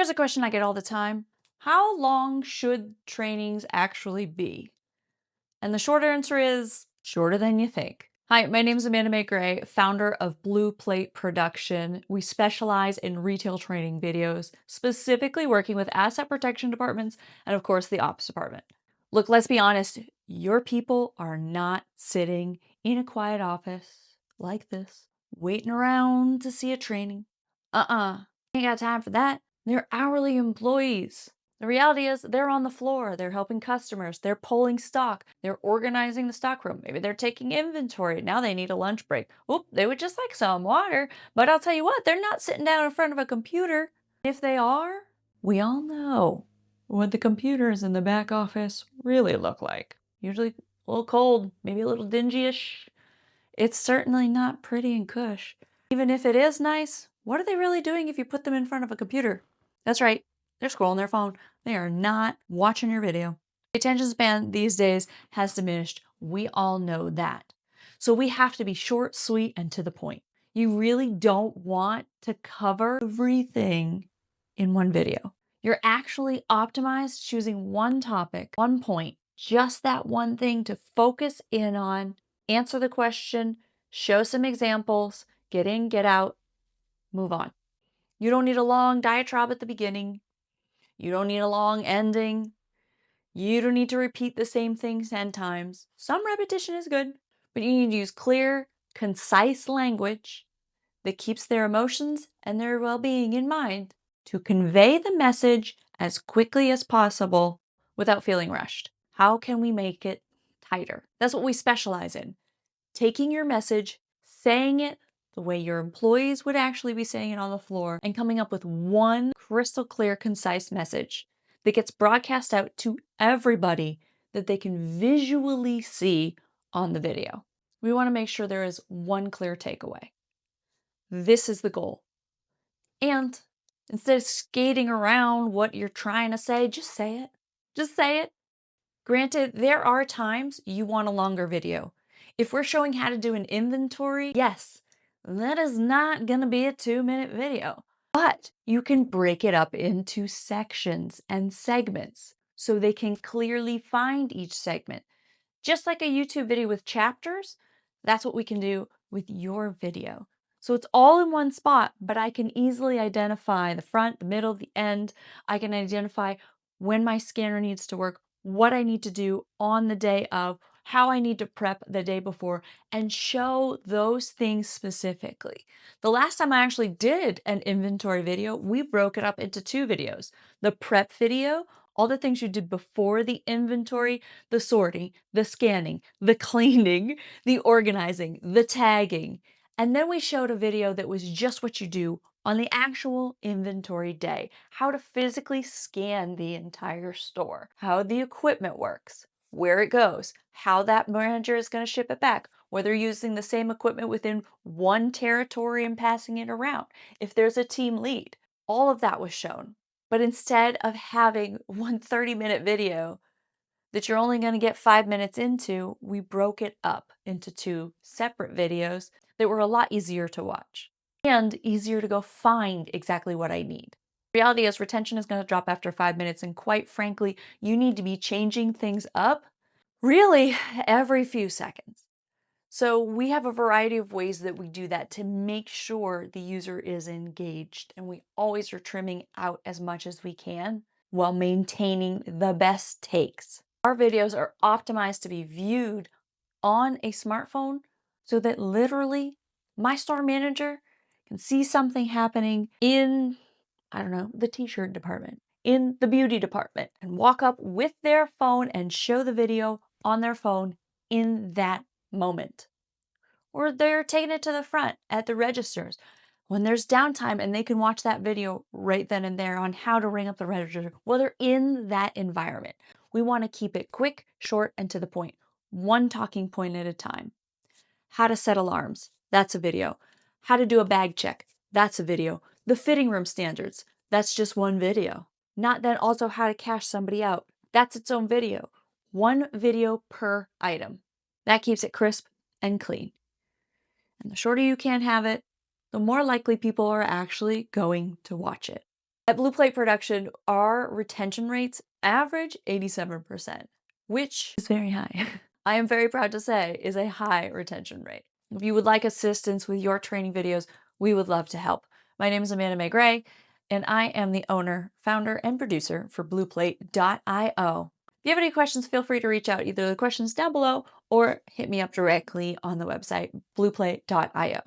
Here's a question I get all the time. How long should trainings actually be? And the short answer is shorter than you think. Hi, my name is Mae Gray, founder of Blue Plate Production. We specialize in retail training videos, specifically working with asset protection departments and, of course, the ops department. Look, let's be honest, your people are not sitting in a quiet office like this, waiting around to see a training. Ain't got time for that. They're hourly employees. The reality is they're on the floor, they're helping customers, they're pulling stock, they're organizing the stockroom. Maybe they're taking inventory. Now they need a lunch break. Oop, they would just like some water. But I'll tell you what, they're not sitting down in front of a computer. If they are, we all know what the computers in the back office really look like. Usually a little cold, maybe a little dingy-ish. It's certainly not pretty and cush. Even if it is nice, what are they really doing if you put them in front of a computer? That's right, they're scrolling their phone. They are not watching your video. The attention span these days has diminished. We all know that. So we have to be short, sweet, and to the point. You really don't want to cover everything in one video. You're actually optimized choosing one topic, one point, just that one thing to focus in on, answer the question, show some examples, get in, get out, move on. You don't need a long diatribe at the beginning. You don't need a long ending. You don't need to repeat the same thing 10 times. Some repetition is good, but you need to use clear, concise language that keeps their emotions and their well-being in mind to convey the message as quickly as possible without feeling rushed. How can we make it tighter? That's what we specialize in. Taking your message, saying it the way your employees would actually be saying it on the floor, and coming up with one crystal clear, concise message that gets broadcast out to everybody that they can visually see on the video. We want to make sure there is one clear takeaway. This is the goal. And instead of skating around what you're trying to say, just say it. Just say it. Granted, there are times you want a longer video. If we're showing how to do an inventory, yes, that is not going to be a 2-minute video. But you can break it up into sections and segments so they can clearly find each segment. Just like a YouTube video with chapters, that's what we can do with your video. So it's all in one spot, but I can easily identify the front, the middle, the end. I can identify when my scanner needs to work, what I need to do on the day of, how I need to prep the day before, and show those things specifically. The last time I actually did an inventory video, we broke it up into 2 videos. The prep video, all the things you did before the inventory, the sorting, the scanning, the cleaning, the organizing, the tagging. And then we showed a video that was just what you do on the actual inventory day, how to physically scan the entire store, how the equipment works, where it goes, how that manager is going to ship it back, whether you're using the same equipment within one territory and passing it around, if there's a team lead. All of that was shown. But instead of having one 30-minute video that you're only going to get 5 minutes into, we broke it up into 2 separate videos that were a lot easier to watch and easier to go find exactly what I need. Reality is retention is going to drop after 5 minutes, and quite frankly, you need to be changing things up really every few seconds. So we have a variety of ways that we do that to make sure the user is engaged, and we always are trimming out as much as we can while maintaining the best takes. Our videos are optimized to be viewed on a smartphone so that literally my store manager can see something happening in, I don't know, the t-shirt department, in the beauty department, and walk up with their phone and show the video on their phone in that moment. Or they're taking it to the front at the registers when there's downtime and they can watch that video right then and there on how to ring up the register. Well, they're in that environment. We want to keep it quick, short, and to the point. One talking point at a time. How to set alarms. That's a video. How to do a bag check. That's a video. The fitting room standards. That's just one video. Not then also how to cash somebody out. That's its own video. One video per item. That keeps it crisp and clean. And the shorter you can have it, the more likely people are actually going to watch it. At Blue Plate Production, our retention rates average 87%, which is very high. I am very proud to say is a high retention rate. If you would like assistance with your training videos, we would love to help. My name is Mae Gray, and I am the owner, founder, and producer for blueplate.io. If you have any questions, feel free to reach out, either the questions down below or hit me up directly on the website, blueplate.io.